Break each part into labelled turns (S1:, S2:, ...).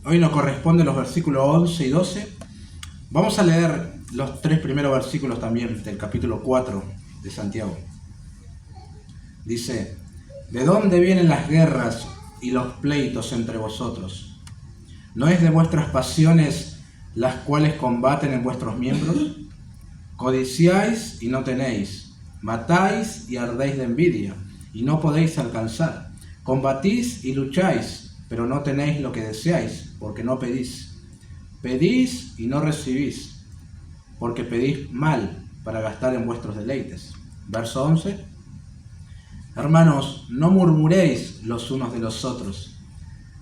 S1: Hoy nos corresponden los versículos 11 y 12. Vamos a leer los 3 primeros versículos también del capítulo 4 de Santiago. Dice: ¿de dónde vienen las guerras y los pleitos entre vosotros? ¿No es de vuestras pasiones las cuales combaten en vuestros miembros? Codiciáis y no tenéis, matáis y ardéis de envidia, y no podéis alcanzar. Combatís y lucháis, pero no tenéis lo que deseáis, porque no pedís. Pedís y no recibís, porque pedís mal para gastar en vuestros deleites. Verso 11. Hermanos, no murmuréis los unos de los otros.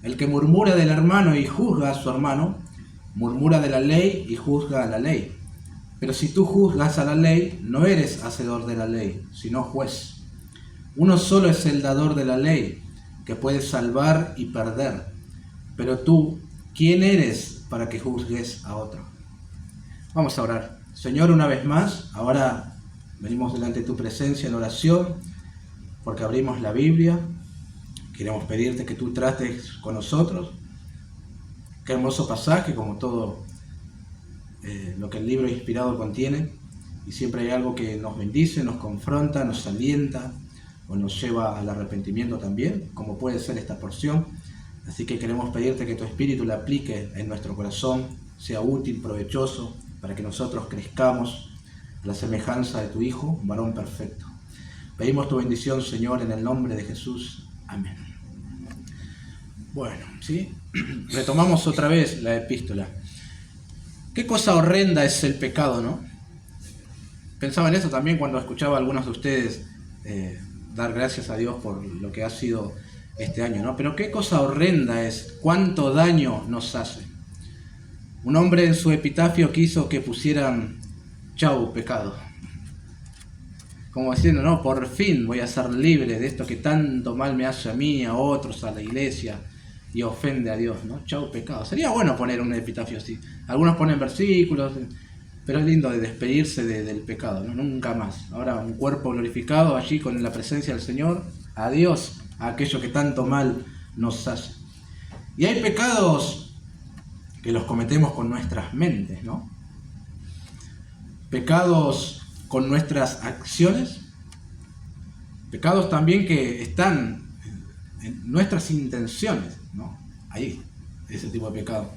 S1: El que murmura del hermano y juzga a su hermano, murmura de la ley y juzga a la ley. Pero si tú juzgas a la ley, no eres hacedor de la ley, sino juez. Uno solo es el dador de la ley, que puede salvar y perder. Pero tú, ¿quién eres para que juzgues a otro? Vamos a orar. Señor, una vez más, ahora venimos delante de tu presencia en oración, porque abrimos la Biblia. Queremos pedirte que tú trates con nosotros. Qué hermoso pasaje, como todo lo que el libro inspirado contiene, y siempre hay algo que nos bendice, nos confronta, nos alienta o nos lleva al arrepentimiento también, como puede ser esta porción. Así que queremos pedirte que tu Espíritu la aplique en nuestro corazón, sea útil, provechoso, para que nosotros crezcamos a la semejanza de tu Hijo, un varón perfecto. Pedimos tu bendición, Señor, en el nombre de Jesús. Amén. Bueno, ¿sí? Retomamos otra vez la epístola. Qué cosa horrenda es el pecado, ¿no? Pensaba en eso también cuando escuchaba a algunos de ustedes dar gracias a Dios por lo que ha sido este año, ¿no? Pero qué cosa horrenda es, cuánto daño nos hace. Un hombre en su epitafio quiso que pusieran chau pecado. Como diciendo, no, por fin voy a ser libre de esto que tanto mal me hace a mí, a otros, a la iglesia, y ofende a Dios, ¿no? Chau pecado. Sería bueno poner un epitafio así. Algunos ponen versículos, pero es lindo de despedirse del pecado, ¿no? Nunca más. Ahora un cuerpo glorificado allí con la presencia del Señor. Adiós a aquello que tanto mal nos hace. Y hay pecados que los cometemos con nuestras mentes, ¿no? Pecados con nuestras acciones. Pecados también que están en nuestras intenciones, ¿no? Ahí, ese tipo de pecado.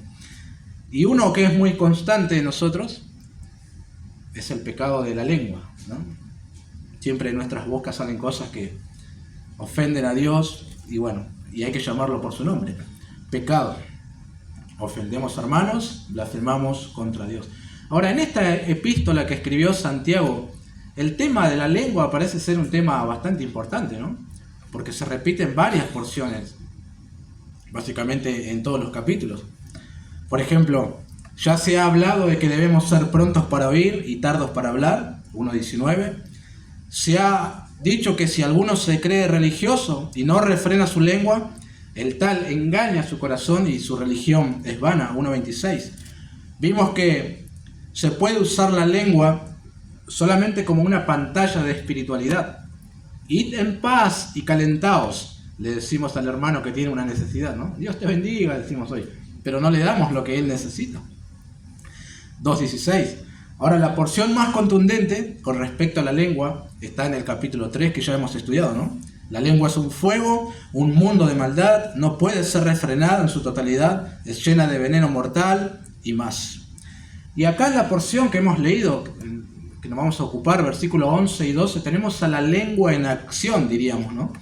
S1: Y uno que es muy constante en nosotros es el pecado de la lengua, ¿no? Siempre de nuestras bocas salen cosas que ofenden a Dios y bueno, y hay que llamarlo por su nombre. Pecado. Ofendemos a hermanos, blasfemamos contra Dios. Ahora, en esta epístola que escribió Santiago, el tema de la lengua parece ser un tema bastante importante, ¿no? Porque se repite en varias porciones, básicamente en todos los capítulos. Por ejemplo, ya se ha hablado de que debemos ser prontos para oír y tardos para hablar, 1:19. Se ha dicho que si alguno se cree religioso y no refrena su lengua, el tal engaña su corazón y su religión es vana, 1:26. Vimos que se puede usar la lengua solamente como una pantalla de espiritualidad. Id en paz y calentaos, le decimos al hermano que tiene una necesidad, ¿no? Dios te bendiga, decimos hoy, pero no le damos lo que él necesita. 2:16. Ahora, la porción más contundente con respecto a la lengua está en el capítulo 3 que ya hemos estudiado, ¿no? La lengua es un fuego, un mundo de maldad, no puede ser refrenada en su totalidad, es llena de veneno mortal y más. Y acá en la porción que hemos leído, que nos vamos a ocupar, versículos 11 y 12, tenemos a la lengua en acción, diríamos, ¿no?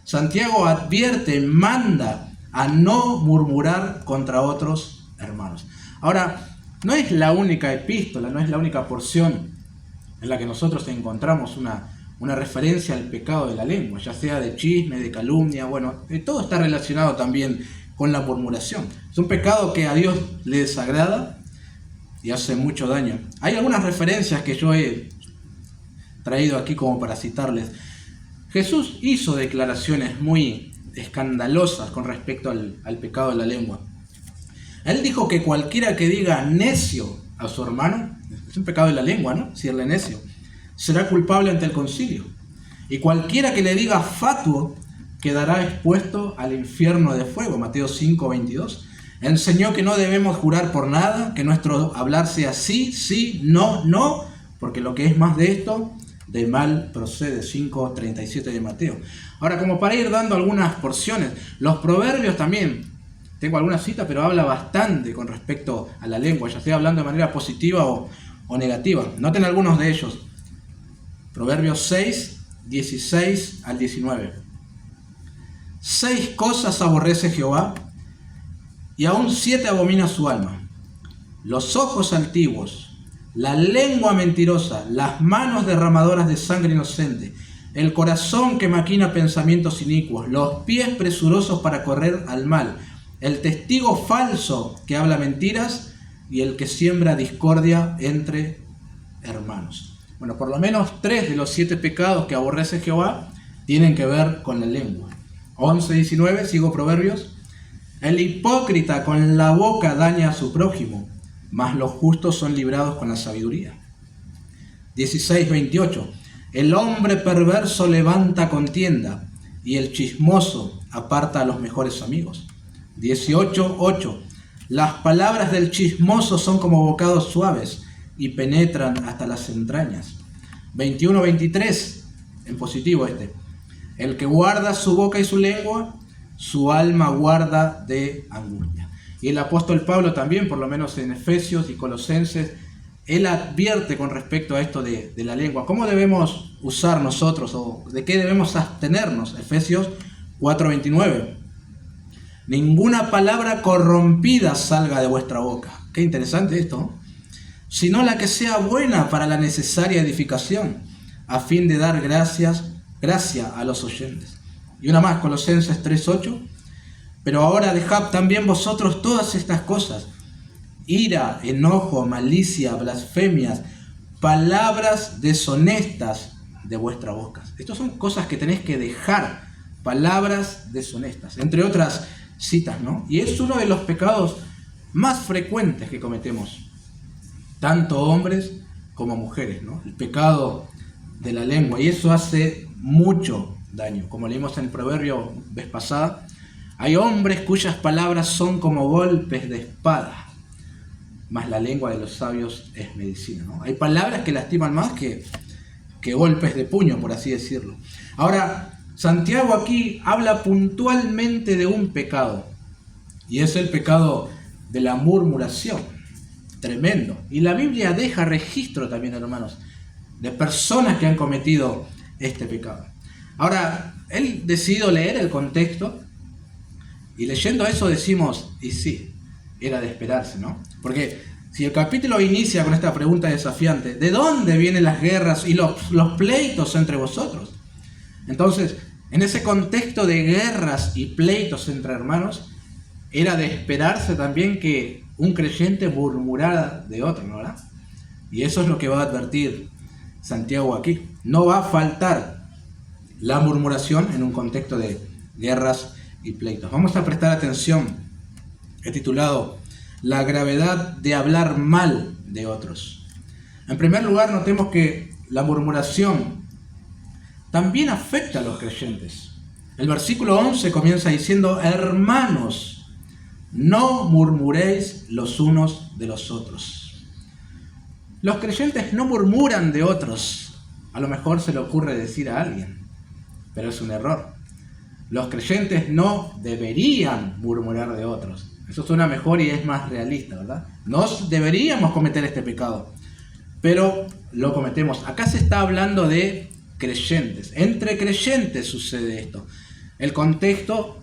S1: Santiago advierte, manda a no murmurar contra otros hermanos. Ahora, no es la única epístola, no es la única porción en la que nosotros encontramos una referencia al pecado de la lengua, ya sea de chisme, de calumnia, bueno, todo está relacionado también con la murmuración. Es un pecado que a Dios le desagrada y hace mucho daño. Hay algunas referencias que yo he traído aquí como para citarles. Jesús hizo declaraciones muy escandalosas con respecto al pecado de la lengua. Él dijo que cualquiera que diga necio a su hermano, es un pecado de la lengua, ¿no? Decirle necio, será culpable ante el concilio. Y cualquiera que le diga fatuo quedará expuesto al infierno de fuego, Mateo 5:22. Enseñó que no debemos jurar por nada, que nuestro hablar sea sí, sí, no, no, porque lo que es más de esto, de mal procede. 5:37 de Mateo. Ahora, como para ir dando algunas porciones, los proverbios también, tengo alguna cita, pero habla bastante con respecto a la lengua, ya sea hablando de manera positiva o negativa. Noten algunos de ellos. Proverbios 6, 16 al 19. 6 cosas aborrece Jehová, y aún 7 abomina su alma: los ojos altivos, la lengua mentirosa, las manos derramadoras de sangre inocente, el corazón que maquina pensamientos inicuos, los pies presurosos para correr al mal, el testigo falso que habla mentiras y el que siembra discordia entre hermanos. Bueno, por lo menos 3 de los 7 pecados que aborrece Jehová tienen que ver con la lengua. 11:19, sigo Proverbios. El hipócrita con la boca daña a su prójimo, mas los justos son librados con la sabiduría. 16:28. El hombre perverso levanta contienda, y el chismoso aparta a los mejores amigos. 18:8. Las palabras del chismoso son como bocados suaves, y penetran hasta las entrañas. 21:23, en positivo este. El que guarda su boca y su lengua, su alma guarda de angustia. Y el apóstol Pablo también, por lo menos en Efesios y Colosenses, él advierte con respecto a esto de la lengua. ¿Cómo debemos usar nosotros o de qué debemos abstenernos? Efesios 4:29. Ninguna palabra corrompida salga de vuestra boca. Qué interesante esto, ¿no? Sino la que sea buena para la necesaria edificación, a fin de dar gracia a los oyentes. Y una más, Colosenses 3:8. Pero ahora dejad también vosotros todas estas cosas: ira, enojo, malicia, blasfemias, palabras deshonestas de vuestra boca. Estas son cosas que tenéis que dejar, palabras deshonestas, entre otras citas, ¿no? Y es uno de los pecados más frecuentes que cometemos, tanto hombres como mujeres, ¿no? El pecado de la lengua, y eso hace mucho daño. Como leímos en el proverbio vez pasada, hay hombres cuyas palabras son como golpes de espada, mas la lengua de los sabios es medicina, ¿no? Hay palabras que lastiman más que golpes de puño, por así decirlo. Ahora, Santiago aquí habla puntualmente de un pecado, y es el pecado de la murmuración. Tremendo. Y la Biblia deja registro también, hermanos, de personas que han cometido este pecado. Ahora, él decidió leer el contexto, y leyendo eso decimos, y sí, era de esperarse, ¿no? Porque si el capítulo inicia con esta pregunta desafiante, ¿de dónde vienen las guerras y los pleitos entre vosotros? Entonces, en ese contexto de guerras y pleitos entre hermanos, era de esperarse también que un creyente murmurara de otro, ¿no? ¿Verdad? Y eso es lo que va a advertir Santiago aquí. No va a faltar la murmuración en un contexto de guerras y pleitos. Vamos a prestar atención. He titulado La gravedad de hablar mal de otros. En primer lugar, notemos que la murmuración también afecta a los creyentes. El versículo 11 comienza diciendo: hermanos, no murmuréis los unos de los otros. Los creyentes no murmuran de otros. A lo mejor se le ocurre decir a alguien, pero es un error. Los creyentes no deberían murmurar de otros. Eso suena mejor y es más realista, ¿verdad? No deberíamos cometer este pecado, pero lo cometemos. Acá se está hablando de creyentes. Entre creyentes sucede esto. El contexto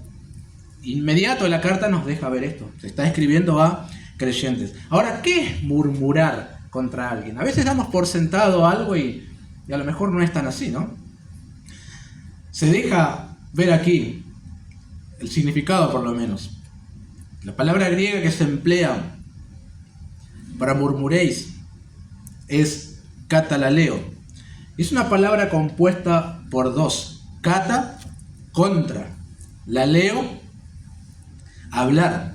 S1: inmediato de la carta nos deja ver esto. Se está escribiendo a creyentes. Ahora, ¿qué es murmurar contra alguien? A veces damos por sentado algo y a lo mejor no es tan así, ¿no? Se deja ver aquí el significado, por lo menos. La palabra griega que se emplea para murmuréis es katalaleo. Es una palabra compuesta por dos. Kata, contra. Laleo, hablar.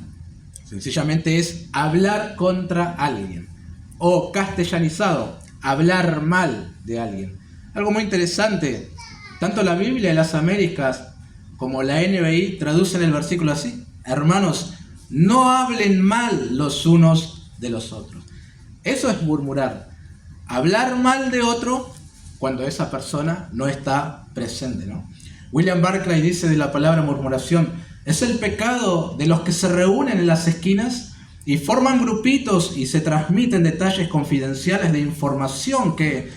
S1: Sencillamente es hablar contra alguien. O castellanizado, hablar mal de alguien. Algo muy interesante. Tanto la Biblia de las Américas como la NBI traducen el versículo así: hermanos, no hablen mal los unos de los otros. Eso es murmurar. Hablar mal de otro cuando esa persona no está presente, ¿no? William Barclay dice de la palabra murmuración: es el pecado de los que se reúnen en las esquinas y forman grupitos y se transmiten detalles confidenciales de información que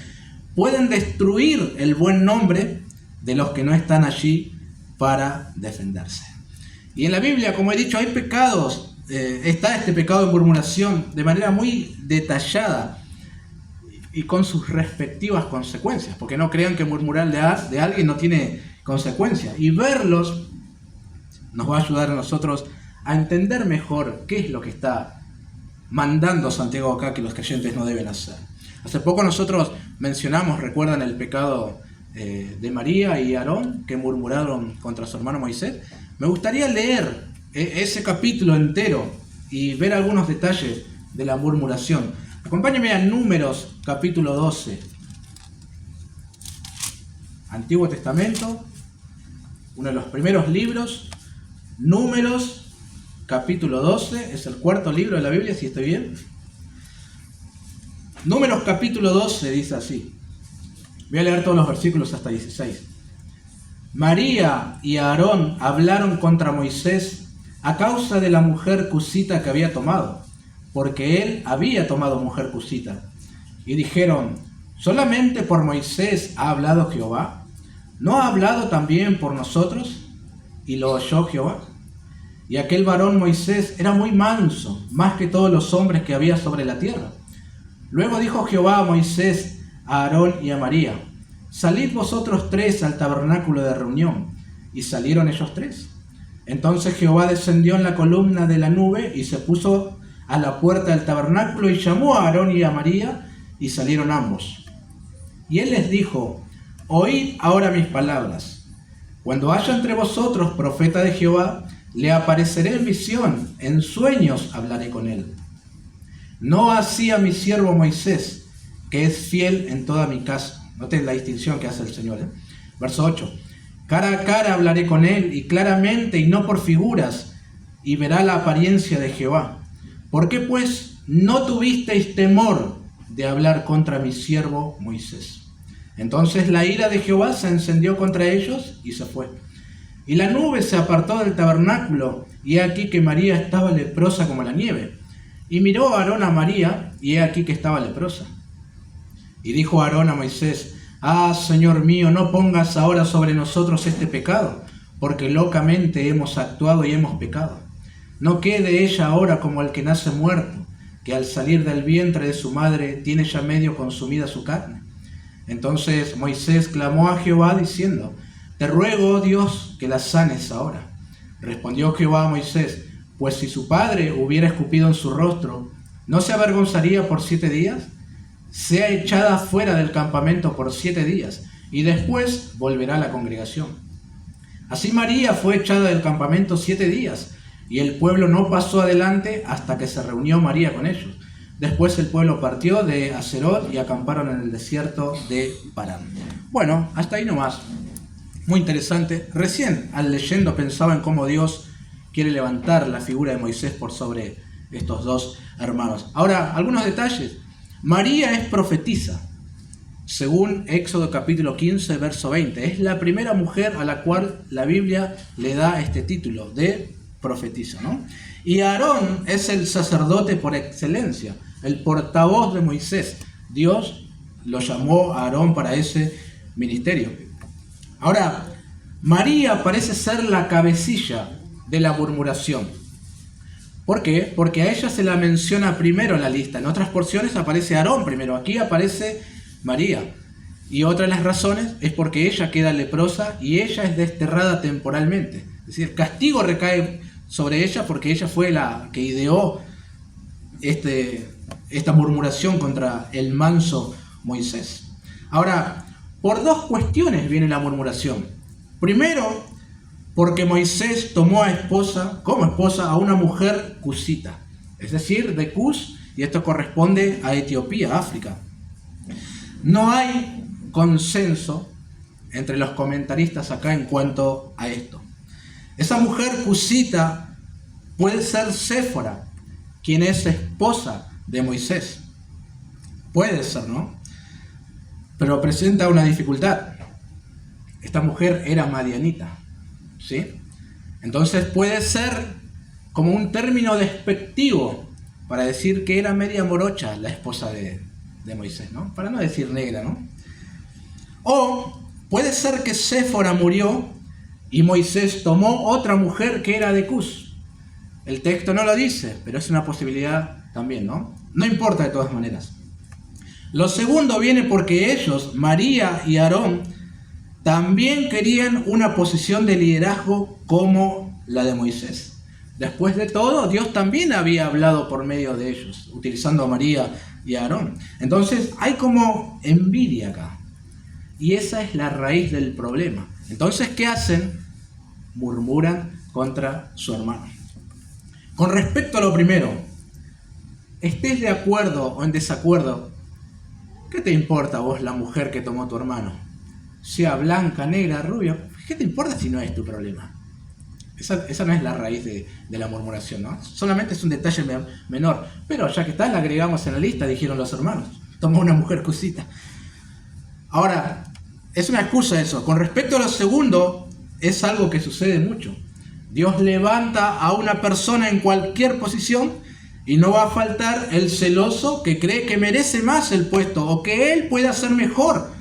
S1: pueden destruir el buen nombre de los que no están allí para defenderse. Y en la Biblia, como he dicho, hay pecados, está este pecado de murmuración de manera muy detallada y con sus respectivas consecuencias, porque no crean que murmurar de alguien no tiene consecuencias. Y verlos nos va a ayudar a nosotros a entender mejor qué es lo que está mandando Santiago acá que los creyentes no deben hacer. Hace poco nosotros mencionamos, recuerdan el pecado de María y Aarón que murmuraron contra su hermano Moisés. Me gustaría leer ese capítulo entero y ver algunos detalles de la murmuración. Acompáñenme a Números capítulo 12. Antiguo Testamento, uno de los primeros libros. Números capítulo 12, es el cuarto libro de la Biblia, si estoy bien. Números capítulo 12 dice así. Voy a leer todos los versículos hasta 16. María y Aarón hablaron contra Moisés a causa de la mujer cusita que había tomado, porque él había tomado mujer cusita. Y dijeron: ¿solamente por Moisés ha hablado Jehová? ¿No ha hablado también por nosotros? Y lo oyó Jehová. Y aquel varón Moisés era muy manso, más que todos los hombres que había sobre la tierra. Luego dijo Jehová a Moisés, a Aarón y a María: salid vosotros tres al tabernáculo de reunión. Y salieron ellos tres. Entonces Jehová descendió en la columna de la nube y se puso a la puerta del tabernáculo y llamó a Aarón y a María, y salieron ambos. Y él les dijo: oíd ahora mis palabras. Cuando haya entre vosotros profeta de Jehová, le apareceré en visión, en sueños hablaré con él. No así a mi siervo Moisés, que es fiel en toda mi casa. Noten la distinción que hace el Señor. Verso 8. Cara a cara hablaré con él, y claramente, y no por figuras, y verá la apariencia de Jehová. ¿Por qué pues no tuvisteis temor de hablar contra mi siervo Moisés? Entonces la ira de Jehová se encendió contra ellos y se fue. Y la nube se apartó del tabernáculo, y he aquí que María estaba leprosa como la nieve. Y miró Aarón a María, y he aquí que estaba leprosa. Y dijo Aarón a Moisés: ah, Señor mío, no pongas ahora sobre nosotros este pecado, porque locamente hemos actuado y hemos pecado. No quede ella ahora como el que nace muerto, que al salir del vientre de su madre tiene ya medio consumida su carne. Entonces Moisés clamó a Jehová diciendo: te ruego, oh Dios, que la sanes ahora. Respondió Jehová a Moisés: pues si su padre hubiera escupido en su rostro, ¿no se avergonzaría por 7 días? Sea echada fuera del campamento por 7 días, y después volverá a la congregación. Así María fue echada del campamento 7 días, y el pueblo no pasó adelante hasta que se reunió María con ellos. Después el pueblo partió de Aserot y acamparon en el desierto de Parán. Bueno, hasta ahí nomás. Muy interesante. Recién, al leyendo, pensaba en cómo Dios quiere levantar la figura de Moisés por sobre estos dos hermanos. Ahora, algunos detalles. María es profetisa, según Éxodo capítulo 15, verso 20. Es la primera mujer a la cual la Biblia le da este título de profetisa, ¿no? Y Aarón es el sacerdote por excelencia, el portavoz de Moisés. Dios lo llamó a Aarón para ese ministerio. Ahora, María parece ser la cabecilla de la murmuración. ¿Por qué? Porque a ella se la menciona primero en la lista. En otras porciones aparece Aarón primero, aquí aparece María. Y otra de las razones es porque ella queda leprosa y ella es desterrada temporalmente. Es decir, castigo recae sobre ella porque ella fue la que ideó esta murmuración contra el manso Moisés. Ahora, por dos cuestiones viene la murmuración. Primero, porque Moisés tomó como esposa a una mujer cusita, es decir, de Cus, y esto corresponde a Etiopía, África. No hay consenso entre los comentaristas acá en cuanto a esto. Esa mujer cusita Puede ser Séfora, quien es esposa de Moisés. Puede ser, ¿no? Pero presenta una dificultad. Esta mujer era madianita, ¿sí? Entonces puede ser como un término despectivo para decir que era media morocha la esposa de Moisés, ¿no? Para no decir negra, ¿no? O puede ser que Séfora murió y Moisés tomó otra mujer que era de Cus. El texto no lo dice, pero es una posibilidad también, ¿no? No importa de todas maneras. Lo segundo viene porque ellos, María y Aarón, también querían una posición de liderazgo como la de Moisés. Después de todo, Dios también había hablado por medio de ellos, utilizando a María y a Aarón. Entonces hay como envidia acá. Y esa es la raíz del problema. Entonces, ¿qué hacen? Murmuran contra su hermano. Con respecto a lo primero, estés de acuerdo o en desacuerdo, ¿qué te importa a vos la mujer que tomó tu hermano? Sea blanca, negra, rubia, ¿qué te importa si no es tu problema? Esa no es la raíz de la murmuración, ¿no? Solamente es un detalle menor. Pero ya que está, la agregamos en la lista, dijeron los hermanos. Tomó una mujer cusita. Ahora, es una excusa eso. Con respecto a lo segundo, es algo que sucede mucho. Dios levanta a una persona en cualquier posición y no va a faltar el celoso que cree que merece más el puesto o que él puede hacer mejor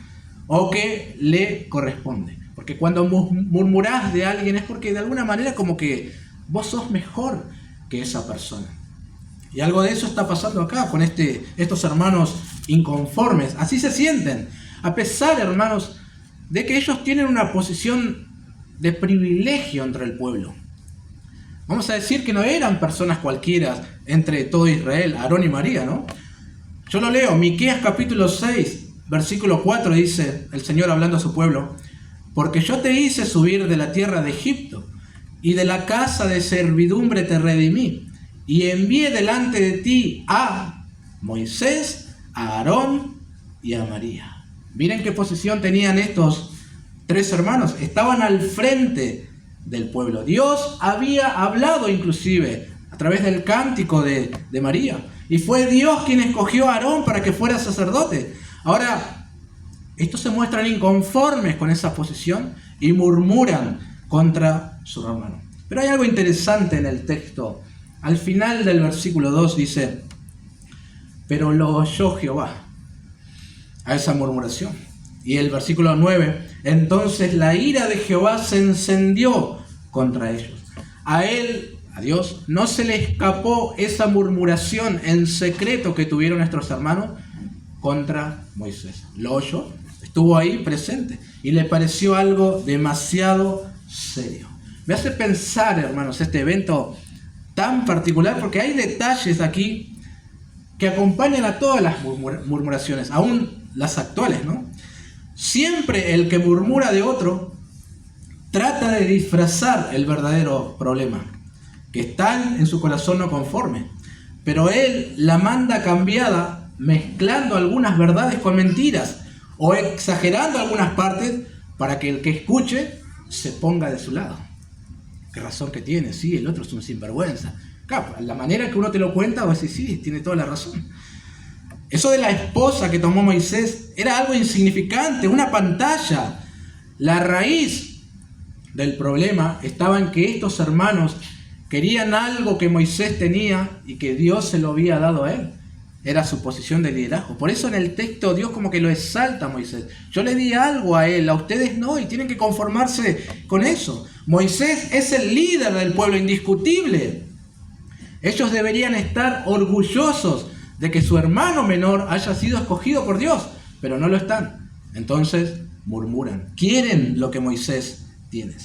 S1: o que le corresponde. Porque cuando murmurás de alguien es porque de alguna manera como que vos sos mejor que esa persona. Y algo de eso está pasando acá con estos hermanos inconformes. Así se sienten. A pesar, hermanos, de que ellos tienen una posición de privilegio entre el pueblo. Vamos a decir que no eran personas cualquiera entre todo Israel, Aarón y María, ¿no? Yo lo leo, Miqueas capítulo 6, versículo 4, dice el Señor hablando a su pueblo: porque yo te hice subir de la tierra de Egipto, y de la casa de servidumbre te redimí, y envié delante de ti a Moisés, a Aarón y a María. Miren qué posición tenían estos tres hermanos. Estaban al frente del pueblo. Dios había hablado inclusive a través del cántico de María. Y fue Dios quien escogió a Aarón para que fuera sacerdote. Ahora, estos se muestran inconformes con esa posición y murmuran contra su hermano. Pero hay algo interesante en el texto. Al final del versículo 2 dice: pero lo oyó Jehová a esa murmuración. Y el versículo 9: entonces la ira de Jehová se encendió contra ellos. A él, a Dios, no se le escapó esa murmuración en secreto que tuvieron nuestros hermanos contra Moisés. Lo oyó, estuvo ahí presente y le pareció algo demasiado serio. Me hace pensar, hermanos, este evento tan particular, porque hay detalles aquí que acompañan a todas las murmuraciones, aún las actuales, ¿no? Siempre el que murmura de otro trata de disfrazar el verdadero problema, que está en su corazón no conforme, pero él la manda cambiada, mezclando algunas verdades con mentiras o exagerando algunas partes para que el que escuche se ponga de su lado. ¿Qué razón que tiene? Sí, el otro es un sinvergüenza. Claro, la manera que uno te lo cuenta, vos decís, sí, tiene toda la razón. Eso de la esposa que tomó Moisés era algo insignificante, una pantalla. La raíz del problema estaba en que estos hermanos querían algo que Moisés tenía y que Dios se lo había dado a él. Era su posición de liderazgo. Por eso en el texto Dios como que lo exalta a Moisés. Yo le di algo a él, a ustedes no, y tienen que conformarse con eso. Moisés es el líder del pueblo, indiscutible. Ellos deberían estar orgullosos de que su hermano menor haya sido escogido por Dios, pero no lo están. Entonces murmuran, quieren lo que Moisés tiene.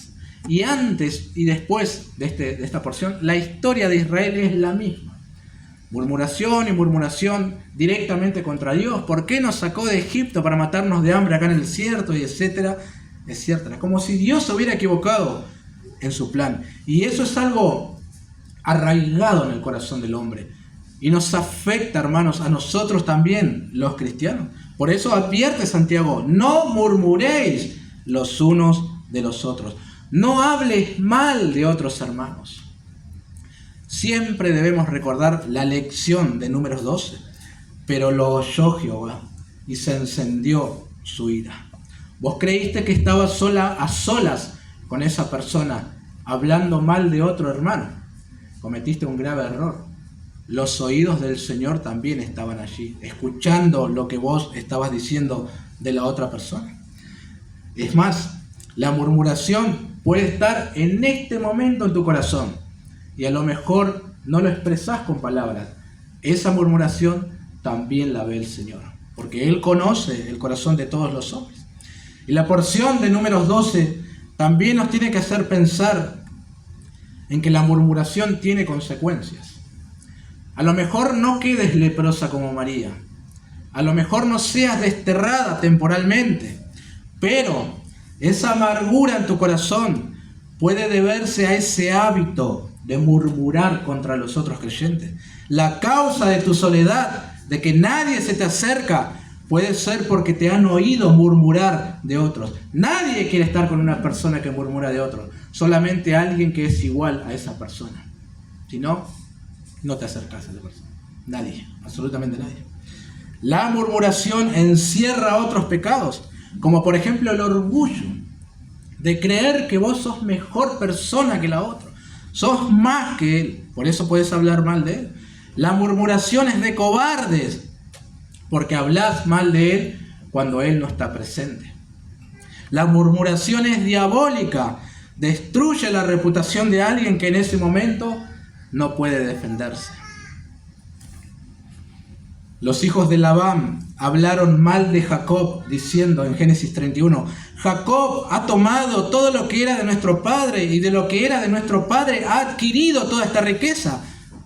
S1: Y antes y después de esta porción, la historia de Israel es la misma. Murmuración y murmuración directamente contra Dios. ¿Por qué nos sacó de Egipto para matarnos de hambre acá en el desierto? Y etcétera, etcétera. Como si Dios se hubiera equivocado en su plan. Y eso es algo arraigado en el corazón del hombre. Y nos afecta, hermanos, a nosotros también, los cristianos. Por eso advierte Santiago: no murmuréis los unos de los otros. No hables mal de otros hermanos. Siempre debemos recordar la lección de Números 12. Pero lo oyó Jehová y se encendió su ira. Vos creíste que estabas a solas con esa persona, hablando mal de otro hermano. Cometiste un grave error. Los oídos del Señor también estaban allí, escuchando lo que vos estabas diciendo de la otra persona. Es más, la murmuración puede estar en este momento en tu corazón y a lo mejor no lo expresás con palabras. Esa murmuración también la ve el Señor, porque Él conoce el corazón de todos los hombres. Y la porción de Números 12 también nos tiene que hacer pensar en que la murmuración tiene consecuencias. A lo mejor no quedes leprosa como María, a lo mejor no seas desterrada temporalmente, pero esa amargura en tu corazón puede deberse a ese hábito de murmurar contra los otros creyentes. La causa de tu soledad, de que nadie se te acerca, puede ser porque te han oído murmurar de otros. Nadie quiere estar con una persona que murmura de otros, solamente alguien que es igual a esa persona. Si no, no te acercas a esa persona. Nadie, absolutamente nadie. La murmuración encierra otros pecados, como por ejemplo el orgullo, de creer que vos sos mejor persona que la otra, sos más que él, por eso puedes hablar mal de él. La murmuración es de cobardes, porque hablas mal de él cuando él no está presente. La murmuración es diabólica, destruye la reputación de alguien que en ese momento no puede defenderse. Los hijos de Labán hablaron mal de Jacob, diciendo en Génesis 31, Jacob ha tomado todo lo que era de nuestro padre y de lo que era de nuestro padre ha adquirido toda esta riqueza.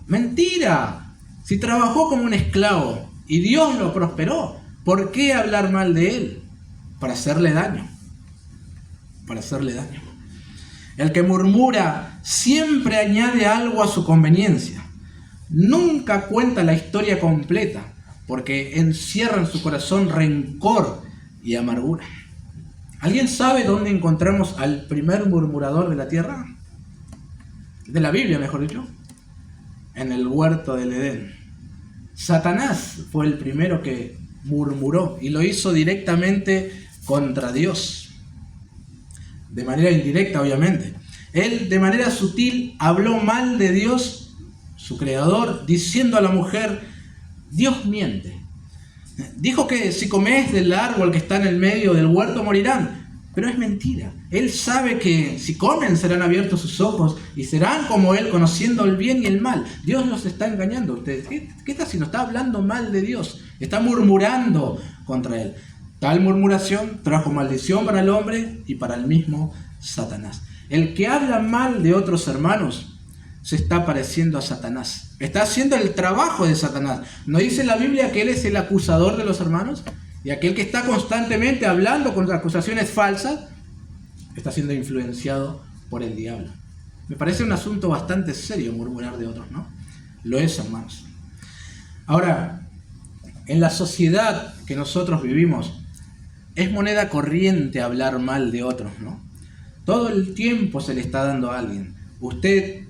S1: Mentira, si trabajó como un esclavo y Dios lo prosperó, ¿por qué hablar mal de él? Para hacerle daño. Para hacerle daño. El que murmura siempre añade algo a su conveniencia. Nunca cuenta la historia completa, porque encierra en su corazón rencor y amargura. ¿Alguien sabe dónde encontramos al primer murmurador de la tierra? De la Biblia, mejor dicho. En el huerto del Edén. Satanás fue el primero que murmuró y lo hizo directamente contra Dios. De manera indirecta, obviamente. Él, de manera sutil, habló mal de Dios, su creador, diciendo a la mujer, Dios miente. Dijo que si comes del árbol que está en el medio del huerto morirán, pero es mentira. Él sabe que si comen serán abiertos sus ojos y serán como él, conociendo el bien y el mal. Dios los está engañando a ustedes. ¿Qué está haciendo? Está hablando mal de Dios. Está murmurando contra él. Tal murmuración trajo maldición para el hombre y para el mismo Satanás. El que habla mal de otros hermanos se está pareciendo a Satanás. Está haciendo el trabajo de Satanás. ¿No dice la Biblia que él es el acusador de los hermanos? Y aquel que está constantemente hablando con acusaciones falsas, está siendo influenciado por el diablo. Me parece un asunto bastante serio murmurar de otros, ¿no? Lo es, hermanos. Ahora, en la sociedad que nosotros vivimos, es moneda corriente hablar mal de otros, ¿no? Todo el tiempo se le está dando a alguien. Usted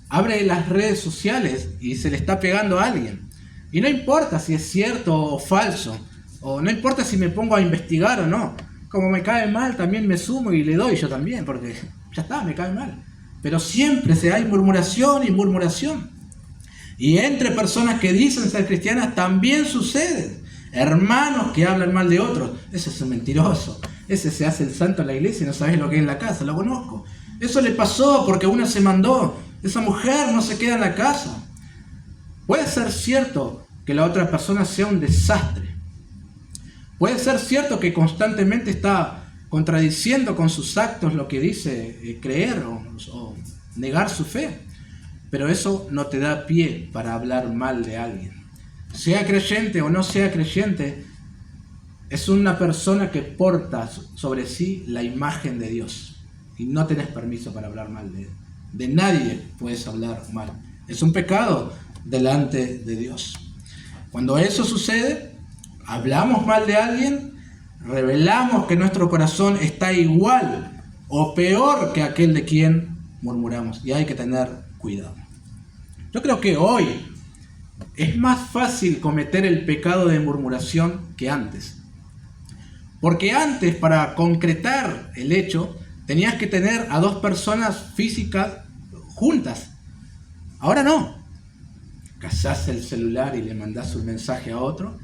S1: abre las redes sociales y se le está pegando a alguien. Y no importa si es cierto o falso, o no importa si me pongo a investigar o no. Como me cae mal, también me sumo y le doy yo también, porque ya está, me cae mal. Pero siempre hay murmuración y murmuración. Y entre personas que dicen ser cristianas también sucede. Hermanos que hablan mal de otros. Ese es un mentiroso. Ese se hace el santo en la iglesia y no sabes lo que es en la casa, lo conozco. Eso le pasó porque uno se mandó. Esa mujer no se queda en la casa. Puede ser cierto que la otra persona sea un desastre. Puede ser cierto que constantemente está contradiciendo con sus actos lo que dice creer o negar su fe. Pero eso no te da pie para hablar mal de alguien. Sea creyente o no sea creyente, es una persona que porta sobre sí la imagen de Dios. Y no tenés permiso para hablar mal de él. De nadie puedes hablar mal. Es un pecado delante de Dios. Cuando eso sucede, hablamos mal de alguien, revelamos que nuestro corazón está igual o peor que aquel de quien murmuramos. Y hay que tener cuidado. Yo creo que hoy es más fácil cometer el pecado de murmuración que antes. Porque antes, para concretar el hecho, tenías que tener a dos personas físicas juntas. Ahora no. Cazás el celular y le mandás un mensaje a otro,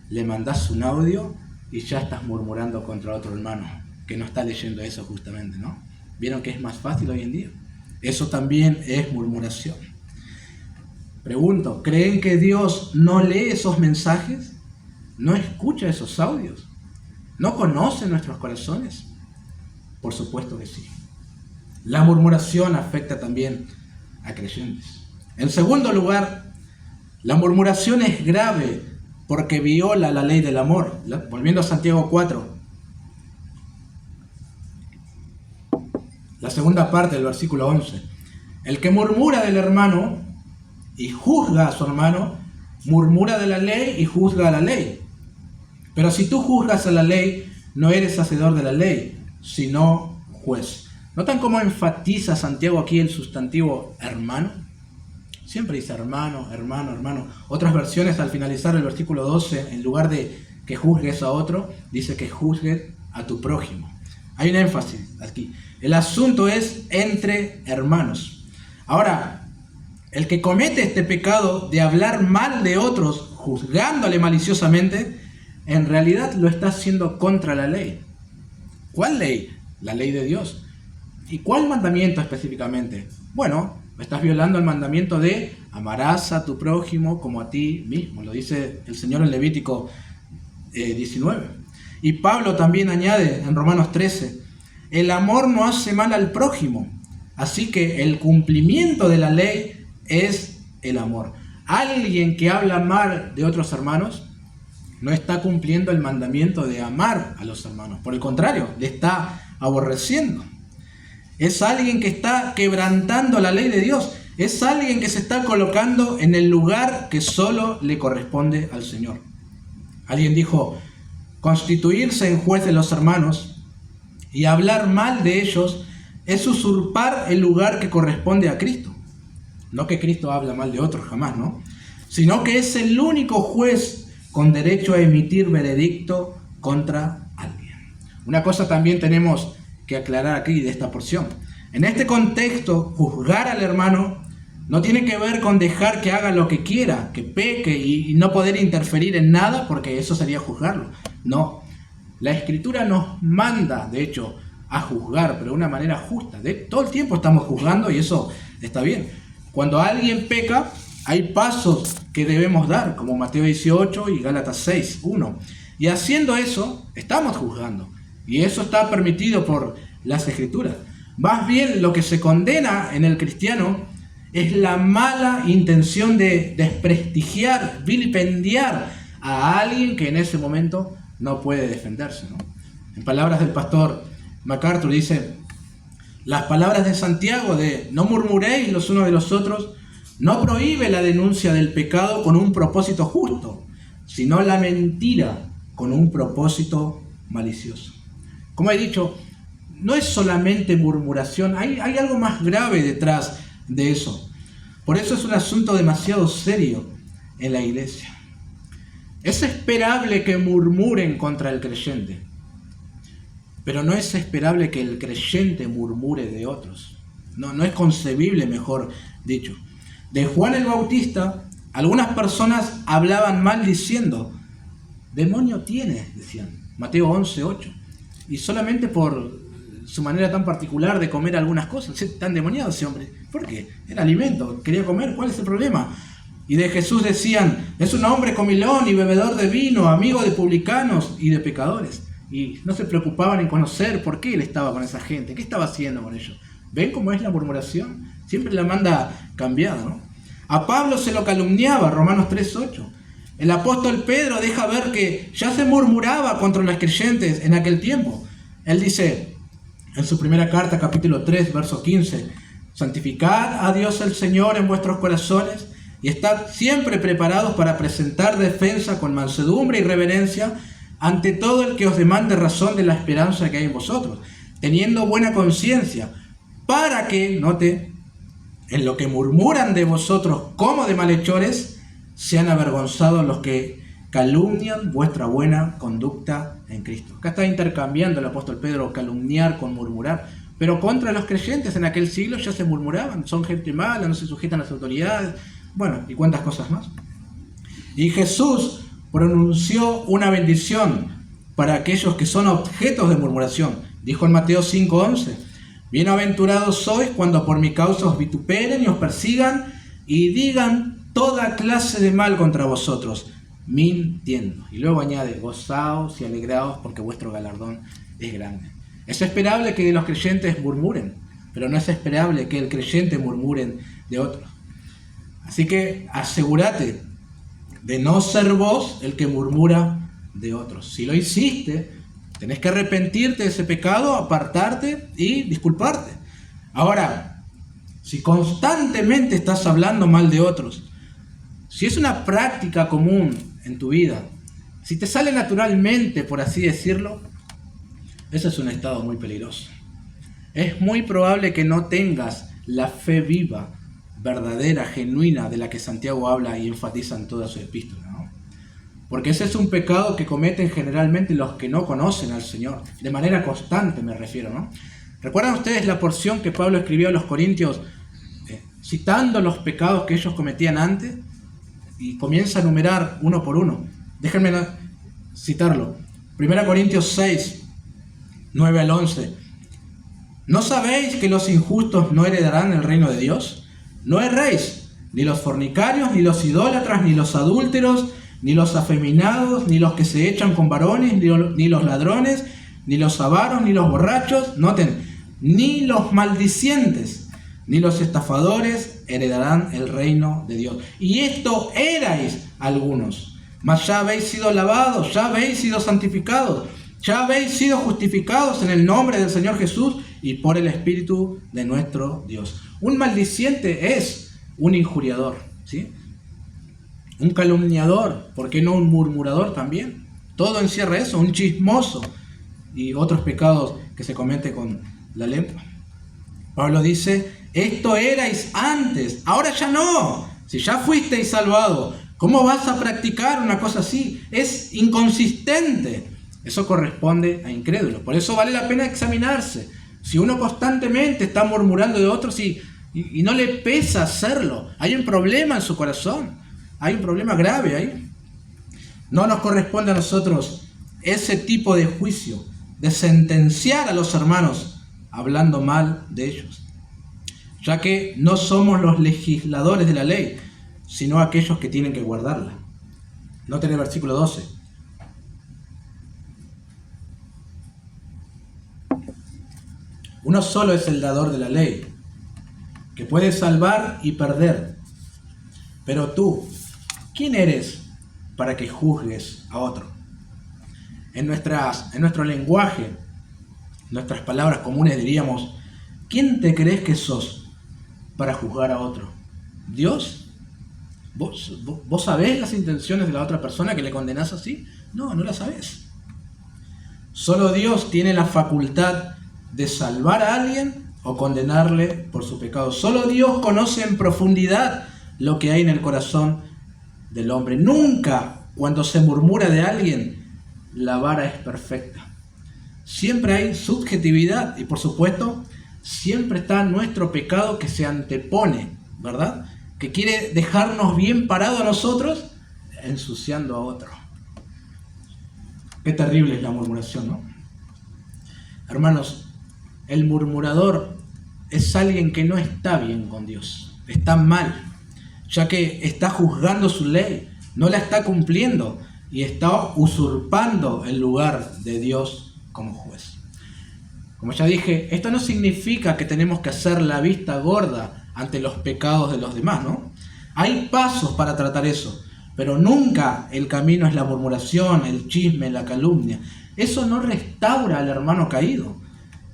S1: le mandás un audio y ya estás murmurando contra otro hermano que no está leyendo eso justamente, ¿no? ¿Vieron que es más fácil hoy en día? Eso también es murmuración. Pregunto, ¿creen que Dios no lee esos mensajes? ¿No escucha esos audios? ¿No conoce nuestros corazones? Por supuesto que sí. La murmuración afecta también a creyentes. En segundo lugar, la murmuración es grave porque viola la ley del amor. Volviendo a Santiago 4. La segunda parte del versículo 11. El que murmura del hermano y juzga a su hermano, murmura de la ley y juzga a la ley. Pero si tú juzgas a la ley, no eres hacedor de la ley, sino juez. ¿Notan cómo enfatiza Santiago aquí el sustantivo hermano? Siempre dice hermano, hermano, hermano. Otras versiones, al finalizar el versículo 12, en lugar de que juzgues a otro, dice que juzgues a tu prójimo. Hay un énfasis aquí. El asunto es entre hermanos. Ahora, el que comete este pecado de hablar mal de otros, juzgándole maliciosamente, en realidad lo está haciendo contra la ley. ¿Cuál ley? La ley de Dios. ¿Y cuál mandamiento específicamente? Bueno, estás violando el mandamiento de amarás a tu prójimo como a ti mismo. Lo dice el Señor en Levítico 19. Y Pablo también añade en Romanos 13, el amor no hace mal al prójimo. Así que el cumplimiento de la ley es el amor. Alguien que habla mal de otros hermanos no está cumpliendo el mandamiento de amar a los hermanos. Por el contrario, le está aborreciendo. Es alguien que está quebrantando la ley de Dios. Es alguien que se está colocando en el lugar que solo le corresponde al Señor. Alguien dijo, constituirse en juez de los hermanos y hablar mal de ellos es usurpar el lugar que corresponde a Cristo. No que Cristo habla mal de otros, jamás, ¿no? Sino que es el único juez con derecho a emitir veredicto contra alguien. Una cosa también tenemos que aclarar aquí de esta porción. En este contexto, juzgar al hermano no tiene que ver con dejar que haga lo que quiera, que peque y no poder interferir en nada, porque eso sería juzgarlo. No. La Escritura nos manda, de hecho, a juzgar, pero de una manera justa. Todo el tiempo estamos juzgando y eso está bien. Cuando alguien peca, hay pasos que debemos dar, como Mateo 18 y Gálatas 6, 1. Y haciendo eso, estamos juzgando. Y eso está permitido por las Escrituras. Más bien, lo que se condena en el cristiano es la mala intención de desprestigiar, vilipendiar a alguien que en ese momento no puede defenderse, ¿no? En palabras del pastor MacArthur dice, las palabras de Santiago de no murmuréis los unos de los otros no prohíbe la denuncia del pecado con un propósito justo, sino la mentira con un propósito malicioso. Como he dicho, no es solamente murmuración, hay algo más grave detrás de eso. Por eso es un asunto demasiado serio en la iglesia. Es esperable que murmuren contra el creyente, pero no es esperable que el creyente murmure de otros. No es concebible, mejor dicho. De Juan el Bautista, algunas personas hablaban mal diciendo, demonio tiene, decían, Mateo 11:8. Y solamente por su manera tan particular de comer algunas cosas, tan demoniado ese hombre. ¿Por qué? Era alimento, quería comer, ¿cuál es el problema? Y de Jesús decían, es un hombre comilón y bebedor de vino, amigo de publicanos y de pecadores. Y no se preocupaban en conocer por qué él estaba con esa gente, qué estaba haciendo con ellos. ¿Ven cómo es la murmuración? Siempre la manda cambiada, ¿no? A Pablo se lo calumniaba, Romanos 3:8. El apóstol Pedro deja ver que ya se murmuraba contra los creyentes en aquel tiempo. Él dice en su primera carta, capítulo 3, verso 15, santificad a Dios el Señor en vuestros corazones y estad siempre preparados para presentar defensa con mansedumbre y reverencia ante todo el que os demande razón de la esperanza que hay en vosotros, teniendo buena conciencia, para que, note, en lo que murmuran de vosotros como de malhechores, sean avergonzados los que calumnian vuestra buena conducta en Cristo. Acá está intercambiando el apóstol Pedro calumniar con murmurar, pero contra los creyentes en aquel siglo ya se murmuraban, son gente mala, no se sujetan a las autoridades, bueno, y cuántas cosas más. Y Jesús pronunció una bendición para aquellos que son objetos de murmuración. Dijo en Mateo 5:11, bienaventurados sois cuando por mi causa os vituperen y os persigan y digan toda clase de mal contra vosotros, mintiendo. Y luego añade, gozaos y alegraos porque vuestro galardón es grande. Es esperable que los creyentes murmuren, pero no es esperable que el creyente murmuren de otros. Así que asegúrate de no ser vos el que murmura de otros. Si lo hiciste, tenés que arrepentirte de ese pecado, apartarte y disculparte. Ahora, si constantemente estás hablando mal de otros, si es una práctica común en tu vida, si te sale naturalmente, por así decirlo, ese es un estado muy peligroso. Es muy probable que no tengas la fe viva, verdadera, genuina, de la que Santiago habla y enfatiza en toda su epístola, ¿no? Porque ese es un pecado que cometen generalmente los que no conocen al Señor, de manera constante me refiero, ¿no? ¿Recuerdan ustedes la porción que Pablo escribió a los Corintios, citando los pecados que ellos cometían antes? Y comienza a enumerar uno por uno. Déjenme citarlo. 1 Corintios 6, 9 al 11. ¿No sabéis que los injustos no heredarán el reino de Dios? No erréis, ni los fornicarios, ni los idólatras, ni los adúlteros, ni los afeminados, ni los que se echan con varones, ni los ladrones, ni los avaros, ni los borrachos, noten, ni los maldicientes, ni los estafadores heredarán el reino de Dios. Y esto erais algunos, mas ya habéis sido lavados, ya habéis sido santificados, ya habéis sido justificados en el nombre del Señor Jesús y por el Espíritu de nuestro Dios. Un maldiciente es un injuriador, ¿sí? Un calumniador, ¿por qué no un murmurador también? Todo encierra eso, un chismoso y otros pecados que se cometen con la lengua. Pablo dice, esto erais antes, ahora ya no. Si ya fuisteis salvados, ¿cómo vas a practicar una cosa así? Es inconsistente. Eso corresponde a incrédulos. Por eso vale la pena examinarse. Si uno constantemente está murmurando de otros y no le pesa hacerlo, hay un problema en su corazón. Hay un problema grave ahí. No nos corresponde a nosotros ese tipo de juicio, de sentenciar a los hermanos hablando mal de ellos, ya que no somos los legisladores de la ley, sino aquellos que tienen que guardarla. Noten el versículo 12. Uno solo es el dador de la ley, que puede salvar y perder. Pero tú, ¿quién eres para que juzgues a otro? En nuestro lenguaje, nuestras palabras comunes diríamos, ¿quién te crees que sos para juzgar a otro? ¿Dios? ¿Vos sabés las intenciones de la otra persona que le condenás así? No, no las sabés. Solo Dios tiene la facultad de salvar a alguien o condenarle por su pecado. Solo Dios conoce en profundidad lo que hay en el corazón del hombre. Nunca, cuando se murmura de alguien, la vara es perfecta. Siempre hay subjetividad y, por supuesto, siempre está nuestro pecado que se antepone, ¿verdad? Que quiere dejarnos bien parados a nosotros, ensuciando a otro. Qué terrible es la murmuración, ¿no? Hermanos, el murmurador es alguien que no está bien con Dios, está mal, ya que está juzgando su ley, no la está cumpliendo y está usurpando el lugar de Dios como juez. Como ya dije, esto no significa que tenemos que hacer la vista gorda ante los pecados de los demás, ¿no? Hay pasos para tratar eso, pero nunca el camino es la murmuración, el chisme, la calumnia. Eso no restaura al hermano caído.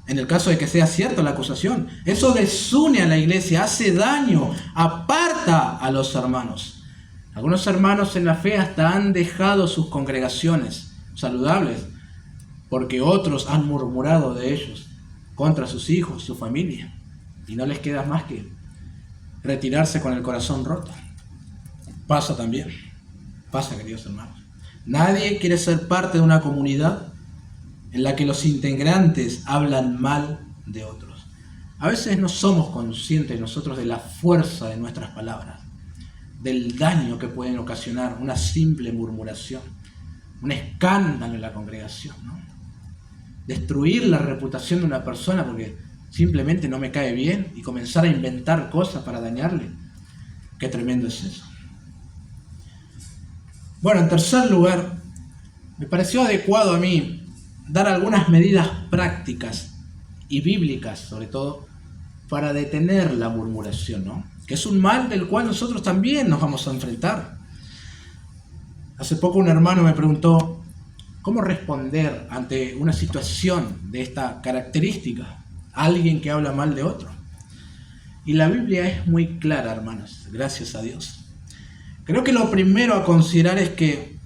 S1: En el caso de que sea cierta la acusación, eso desune a la iglesia, hace daño, aparta a los hermanos. Algunos hermanos en la fe hasta han dejado sus congregaciones saludables porque otros han murmurado de ellos contra sus hijos, su familia, y no les queda más que retirarse con el corazón roto. Pasa también. Pasa, queridos hermanos. Nadie quiere ser parte de una comunidad en la que los integrantes hablan mal de otros. A veces no somos conscientes nosotros de la fuerza de nuestras palabras, del daño que pueden ocasionar una simple murmuración, un escándalo en la congregación, ¿no? Destruir la reputación de una persona porque simplemente no me cae bien y comenzar a inventar cosas para dañarle. Qué tremendo es eso. Bueno, en tercer lugar, me pareció adecuado a mí dar algunas medidas prácticas y bíblicas, sobre todo, para detener la murmuración, ¿no? Que es un mal del cual nosotros también nos vamos a enfrentar. Hace poco un hermano me preguntó cómo responder ante una situación de esta característica, alguien que habla mal de otro. Y la Biblia es muy clara, hermanos, gracias a Dios. Creo que lo primero a considerar es que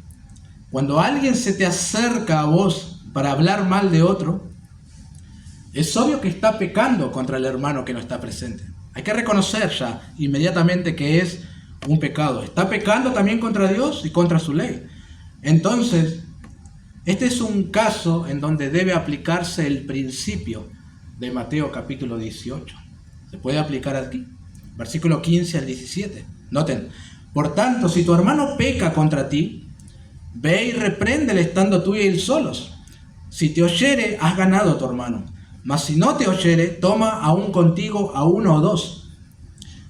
S1: cuando alguien se te acerca a vos para hablar mal de otro, es obvio que está pecando contra el hermano que no está presente. Hay que reconocer ya inmediatamente que es un pecado. Está pecando también contra Dios y contra su ley. Entonces, este es un caso en donde debe aplicarse el principio de Mateo capítulo 18. Se puede aplicar aquí, versículo 15 al 17. Noten, por tanto, si tu hermano peca contra ti, ve y repréndele estando tú y él solos. Si te oyere, has ganado a tu hermano. Mas si no te oyere, toma aún contigo a uno o dos,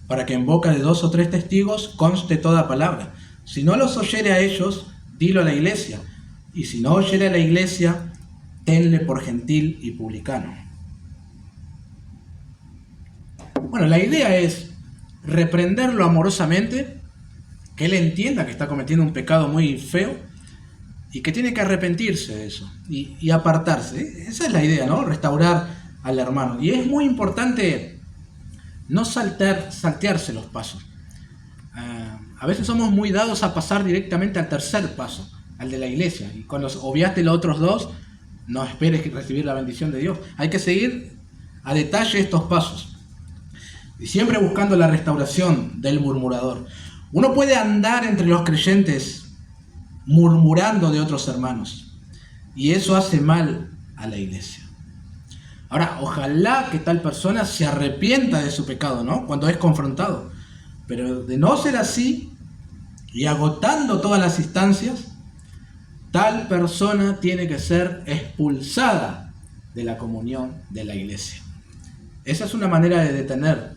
S1: para que en boca de 2 o 3 testigos conste toda palabra. Si no los oyere a ellos, dilo a la iglesia. Y si no oyere a la iglesia, tenle por gentil y publicano. Bueno, la idea es reprenderlo amorosamente, que él entienda que está cometiendo un pecado muy feo y que tiene que arrepentirse de eso y apartarse. Esa es la idea, ¿no? Restaurar al hermano. Y es muy importante no saltearse los pasos. A veces somos muy dados a pasar directamente al tercer paso, al de la iglesia. Y cuando obviaste los otros dos, no esperes recibir la bendición de Dios. Hay que seguir a detalle estos pasos. Y siempre buscando la restauración del murmurador. Uno puede andar entre los creyentes murmurando de otros hermanos. Y eso hace mal a la iglesia. Ahora, ojalá que tal persona se arrepienta de su pecado, ¿no? Cuando es confrontado. Pero de no ser así, y agotando todas las instancias, tal persona tiene que ser expulsada de la comunión de la iglesia. Esa es una manera de detener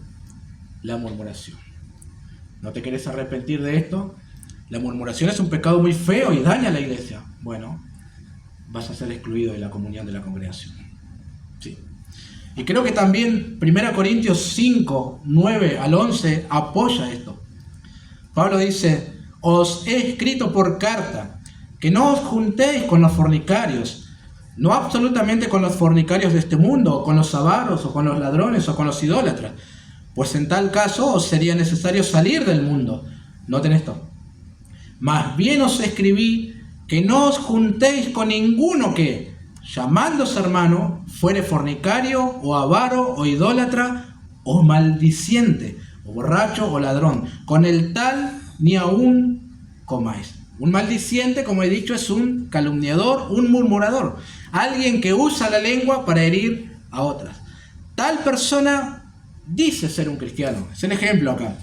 S1: la murmuración. ¿No te querés arrepentir de esto? La murmuración es un pecado muy feo y daña a la iglesia. Bueno, vas a ser excluido de la comunión de la congregación. Sí. Y creo que también 1 Corintios 5, 9 al 11 apoya esto. Pablo dice, os he escrito por carta que no os juntéis con los fornicarios, no absolutamente con los fornicarios de este mundo, o con los avaros, o con los ladrones, o con los idólatras, pues en tal caso os sería necesario salir del mundo. Noten esto. Más bien os escribí que no os juntéis con ninguno que, llamándose hermano, fuere fornicario, o avaro, o idólatra, o maldiciente, o borracho, o ladrón. Con el tal ni aún comáis. Un maldiciente, como he dicho, es un calumniador, un murmurador. Alguien que usa la lengua para herir a otras. Tal persona dice ser un cristiano. Es el ejemplo acá.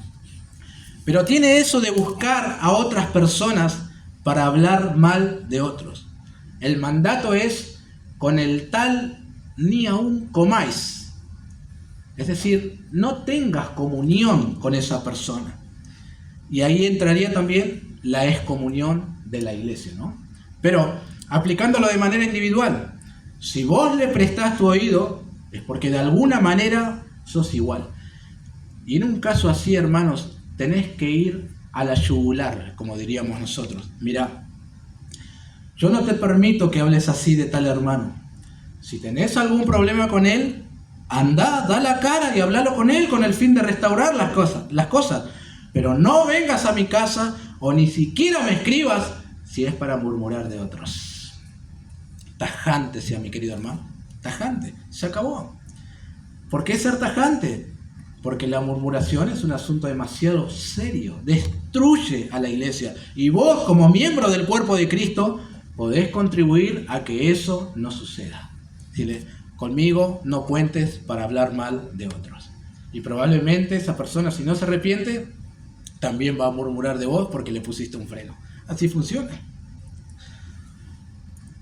S1: Pero tiene eso de buscar a otras personas para hablar mal de otros. El mandato es, con el tal ni aún comáis. Es decir, no tengas comunión con esa persona. Y ahí entraría también la excomunión de la iglesia, ¿no? Pero aplicándolo de manera individual, si vos le prestás tu oído, es porque de alguna manera sos igual. Y en un caso así, hermanos, tenés que ir a la yugular, como diríamos nosotros. Mirá, yo no te permito que hables así de tal hermano. Si tenés algún problema con él, andá, da la cara y hablalo con él con el fin de restaurar las cosas. Pero no vengas a mi casa o ni siquiera me escribas si es para murmurar de otros. Tajante sea, mi querido hermano. Tajante. Se acabó. ¿Por qué ser tajante? porque la murmuración es un asunto demasiado serio, destruye a la iglesia. Y vos, como miembro del cuerpo de Cristo, podés contribuir a que eso no suceda. Dile, conmigo no cuentes para hablar mal de otros. Y probablemente esa persona, si no se arrepiente, también va a murmurar de vos porque le pusiste un freno. Así funciona.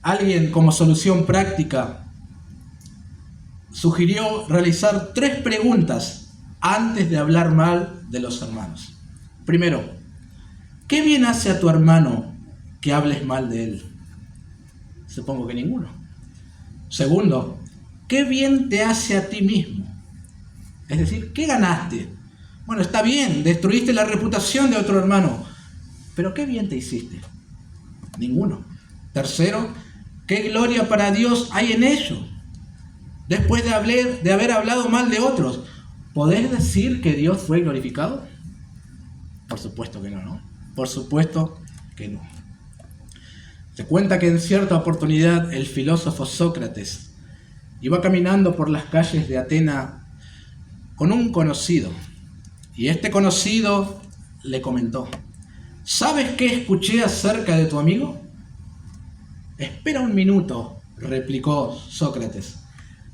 S1: Alguien, como solución práctica, sugirió realizar 3 preguntas antes de hablar mal de los hermanos. Primero, ¿qué bien hace a tu hermano que hables mal de él? Supongo que ninguno. Segundo, ¿qué bien te hace a ti mismo? Es decir, ¿qué ganaste? Bueno, está bien, destruiste la reputación de otro hermano, pero ¿qué bien te hiciste? Ninguno. Tercero, ¿qué gloria para Dios hay en ello? Después de haber hablado mal de otros, ¿podés decir que Dios fue glorificado? Por supuesto que no, ¿no? Por supuesto que no. Se cuenta que en cierta oportunidad el filósofo Sócrates iba caminando por las calles de Atenas con un conocido. Y este conocido le comentó, ¿sabes qué escuché acerca de tu amigo? Espera un minuto, replicó Sócrates.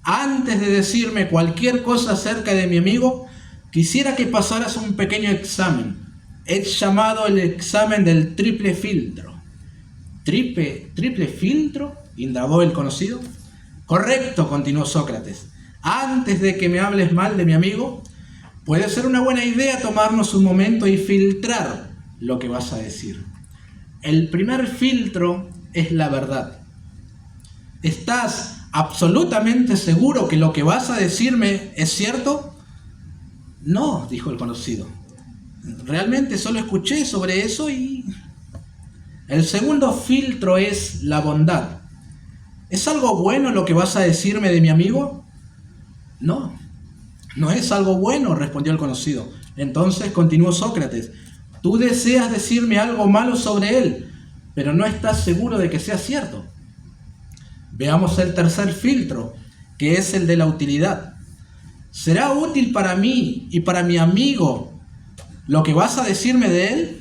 S1: Antes de decirme cualquier cosa acerca de mi amigo, quisiera que pasaras un pequeño examen. Es llamado el examen del triple filtro. ¿Triple filtro?, indagó el conocido. Correcto, continuó Sócrates. Antes de que me hables mal de mi amigo, puede ser una buena idea tomarnos un momento y filtrar lo que vas a decir. El primer filtro es la verdad. ¿Estás absolutamente seguro que lo que vas a decirme es cierto? No, dijo el conocido. Realmente solo escuché sobre eso y... El segundo filtro es la bondad. ¿Es algo bueno lo que vas a decirme de mi amigo? No, no es algo bueno, respondió el conocido. Entonces continuó Sócrates. Tú deseas decirme algo malo sobre él, pero no estás seguro de que sea cierto. Veamos el tercer filtro, que es el de la utilidad. ¿Será útil para mí y para mi amigo lo que vas a decirme de él?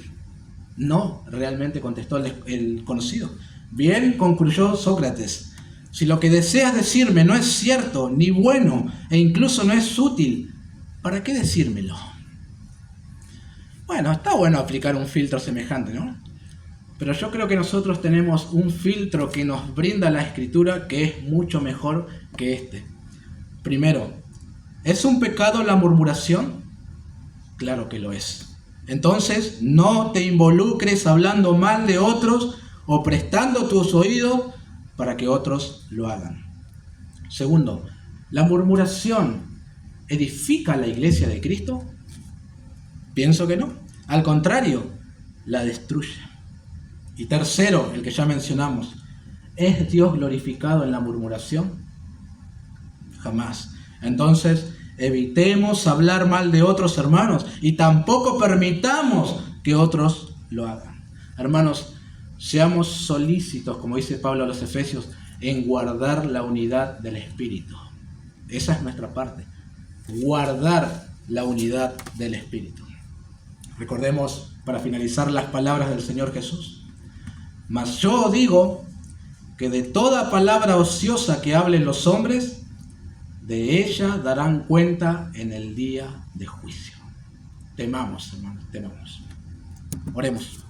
S1: No, realmente contestó el conocido. Bien, concluyó Sócrates. Si lo que deseas decirme no es cierto, ni bueno, e incluso no es útil, ¿para qué decírmelo? Bueno, está bueno aplicar un filtro semejante, ¿no? Pero yo creo que nosotros tenemos un filtro que nos brinda la Escritura que es mucho mejor que este. Primero, ¿es un pecado la murmuración? Claro que lo es. Entonces, no te involucres hablando mal de otros o prestando tus oídos para que otros lo hagan. Segundo, ¿la murmuración edifica la iglesia de Cristo? Pienso que no. Al contrario, la destruye. Y tercero, el que ya mencionamos, ¿es Dios glorificado en la murmuración? Jamás. Entonces, evitemos hablar mal de otros hermanos y tampoco permitamos que otros lo hagan. Hermanos, seamos solícitos, como dice Pablo a los Efesios, en guardar la unidad del Espíritu. Esa es nuestra parte, guardar la unidad del Espíritu. Recordemos, para finalizar, las palabras del Señor Jesús. Mas yo digo que de toda palabra ociosa que hablen los hombres, de ella darán cuenta en el día de juicio. Temamos, hermanos, temamos. Oremos.